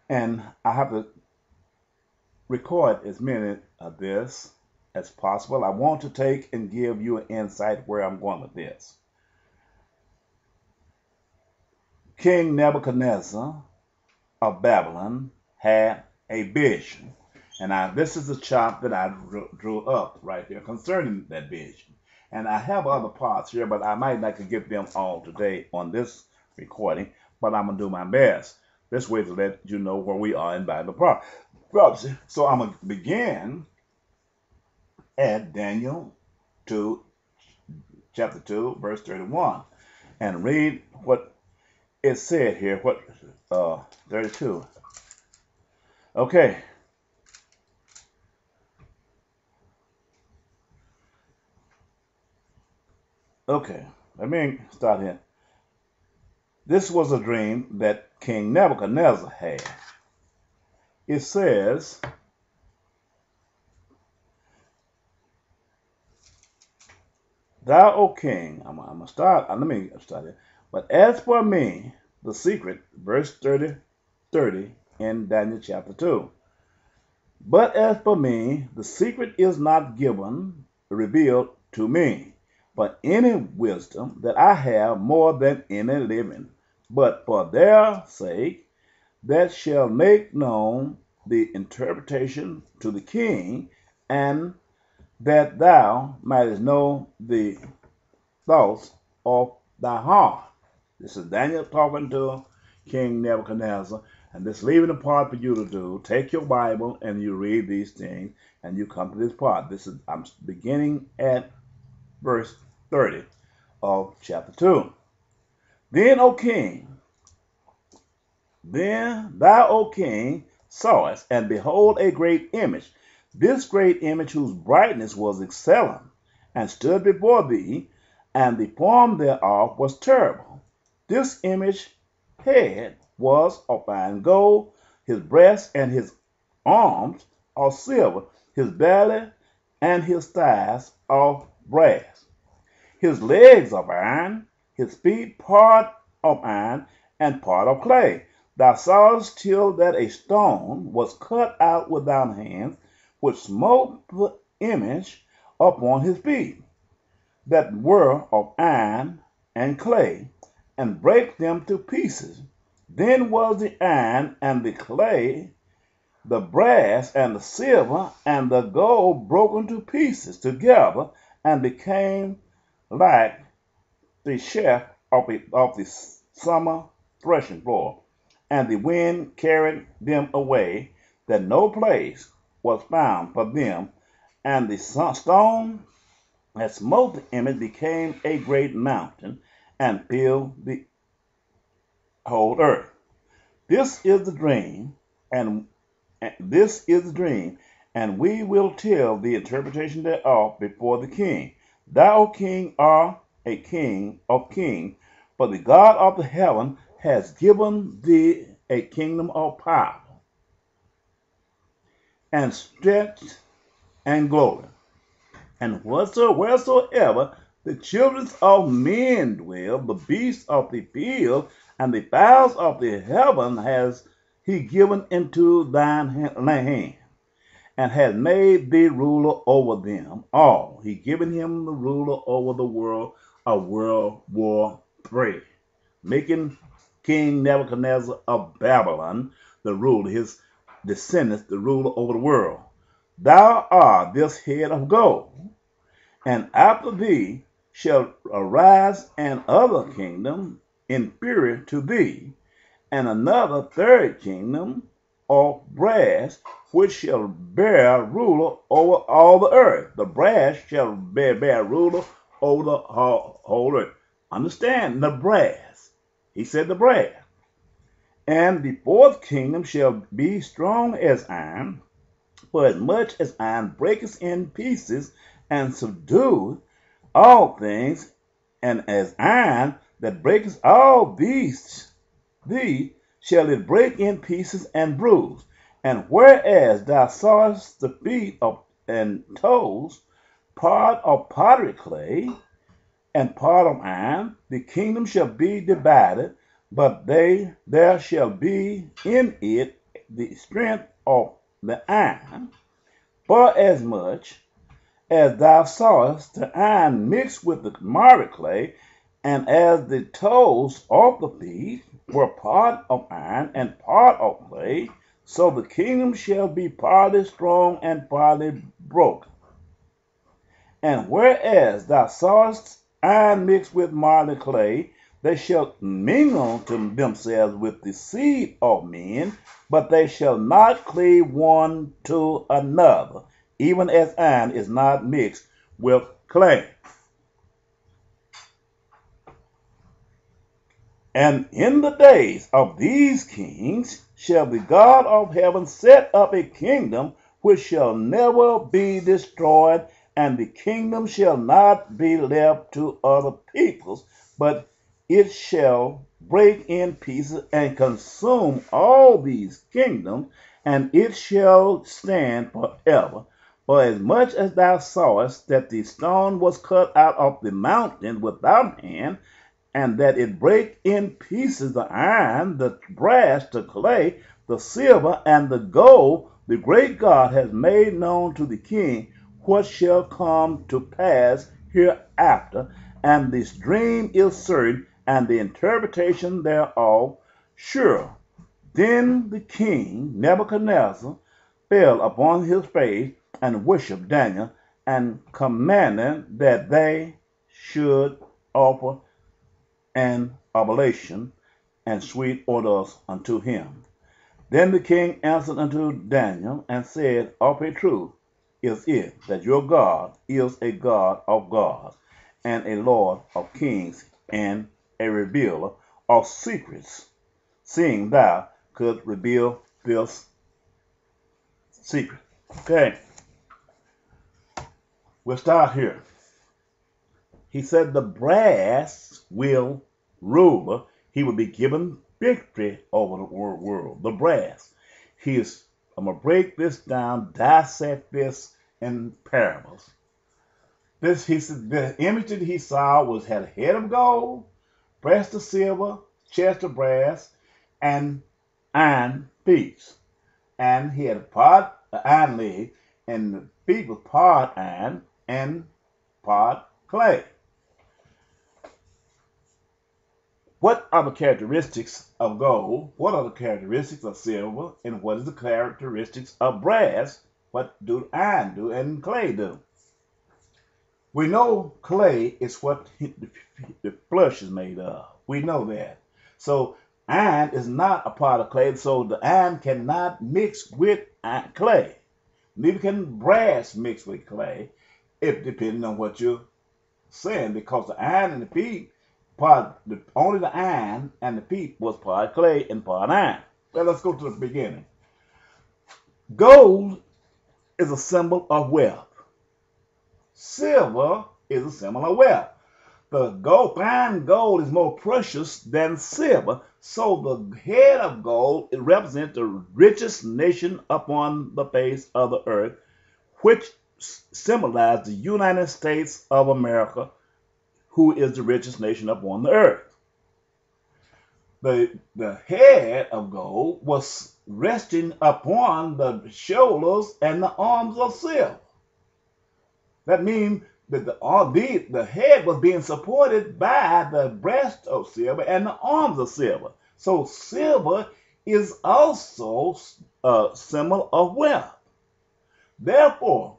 And I have to record as many of this as possible. I want to take and give you an insight where I'm going with this. King Nebuchadnezzar of Babylon had a vision. And this is a chart that I drew up right here concerning that vision. And I have other parts here, but I might not get them all today on this recording, but I'm going to do my best. This way to let you know where we are in Bible prophecy. So I'm going to begin at Daniel 2, chapter 2, verse 31, and read what it said here, 32. Okay, okay, let me start here. This was a dream that King Nebuchadnezzar had. It says, Thou, O king, I'm gonna start, let me start it. But as for me, the secret, verse 30 in Daniel chapter 2. But as for me, the secret is not given, revealed to me, but any wisdom that I have more than any living. But for their sake that shall make known the interpretation to the king, and that thou mightest know the thoughts of thy heart. This is Daniel talking to King Nebuchadnezzar, and this leaving the part for you to do. Take your Bible and you read these things, and you come to this part. I'm beginning at verse 30 of chapter 2. Then, O king, then thou, O king, sawest, and behold, a great image. This great image, whose brightness was excellent, and stood before thee, and the form thereof was terrible. This image head was of fine gold, his breast and his arms of silver, his belly and his thighs of brass, his legs of iron, his feet part of iron and part of clay. Thou sawest till that a stone was cut out without hands, which smote the image upon his feet, that were of iron and clay, and brake them to pieces. Then was the iron and the clay, the brass and the silver and the gold broken to pieces together, and became like the chaff of the summer threshing floor. And the wind carried them away, that no place was found for them. And the stone that smote the image became a great mountain, and filled the whole earth. This is the dream, and this is the dream, and we will tell the interpretation thereof before the king. Thou, king, art a king of kings, for the God of the heaven has given thee a kingdom of power, and strength, and glory. And wheresoever the children of men dwell, the beasts of the field, and the fowls of the heaven has he given into thine hand, and has made thee ruler over them all. He given him the ruler over the world of World War III, making King Nebuchadnezzar of Babylon the ruler, his descendants the ruler over the world. Thou art this head of gold, and after thee shall arise an other kingdom inferior to thee, and another third kingdom of brass, which shall bear ruler over all the earth. The brass shall bear ruler over the whole earth. Understand the brass. He said the brass. And the fourth kingdom shall be strong as iron, for as much as iron breaketh in pieces and subdueth all things, and as iron that breaketh all beasts, thee shall it break in pieces and bruise. And whereas thou sawest the feet of and toes, part of pottery clay, and part of iron, the kingdom shall be divided, but there shall be in it the strength of the iron, for as much as thou sawest the iron mixed with the miry clay, and as the toes of the feet were part of iron and part of clay, so the kingdom shall be partly strong and partly broken. And whereas thou sawest iron mixed with miry clay, they shall mingle to themselves with the seed of men, but they shall not cleave one to another, even as iron is not mixed with clay. And in the days of these kings shall the God of heaven set up a kingdom which shall never be destroyed, and the kingdom shall not be left to other peoples, but it shall break in pieces and consume all these kingdoms, and it shall stand forever. For as much as thou sawest that the stone was cut out of the mountain without hand, and that it brake in pieces the iron, the brass, the clay, the silver, and the gold, the great God has made known to the king what shall come to pass hereafter, and this dream is certain, and the interpretation thereof sure. Then the king Nebuchadnezzar fell upon his face and worshipped Daniel, and commanded that they should offer an oblation and sweet odors unto him. Then the king answered unto Daniel and said, Of a truth is it that your God is a God of gods, and a Lord of kings, and a revealer of secrets, seeing thou could reveal this secret. Okay, we'll start here. He said the brass will rule. He will be given victory over the world. The brass. I'm going to break this down, dissect this in parables. He said the image that he saw had a head of gold, breast of silver, chest of brass, and iron feet. And he had a part iron leg, and the feet was part iron and part clay. What are the characteristics of gold? What are the characteristics of silver? And what is the characteristics of brass? What do iron do and clay do? We know clay is what the flesh is made of. We know that. So iron is not a part of clay, so the iron cannot mix with clay. Neither can brass mix with clay, if depending on what you're saying, because the iron and the feet, only the iron and the feet was part clay and part iron. Well, let's go to the beginning. Gold is a symbol of wealth. Silver is a symbol of wealth. The fine gold is more precious than silver, so the head of gold represents the richest nation upon the face of the earth, which symbolizes the United States of America, who is the richest nation upon the earth. The head of gold was resting upon the shoulders and the arms of silver. That means that the head was being supported by the breast of silver and the arms of silver. So silver is also a symbol of wealth. Therefore,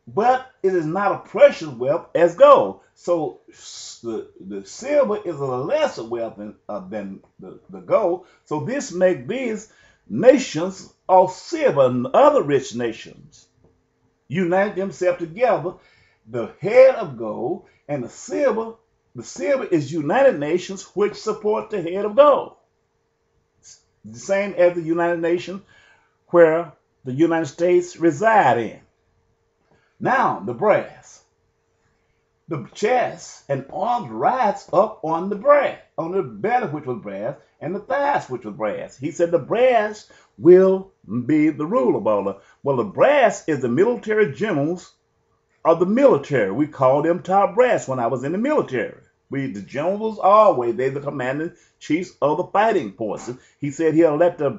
but it is not a precious wealth as gold. So the silver is a lesser wealth than the gold. So this makes these nations of silver and other rich nations unite themselves together. The head of gold and the silver is United Nations, which support the head of gold. It's the same as the United Nations where the United States reside in. Now, the brass. The chest and arms rise up on the brass, on the belly, which was brass, and the thighs, which was brass. He said the brass will be the rule of all the. Well, the brass is the military generals of the military. We called them top brass when I was in the military. The generals always, they're the commanding chiefs of the fighting forces. He said he'll let the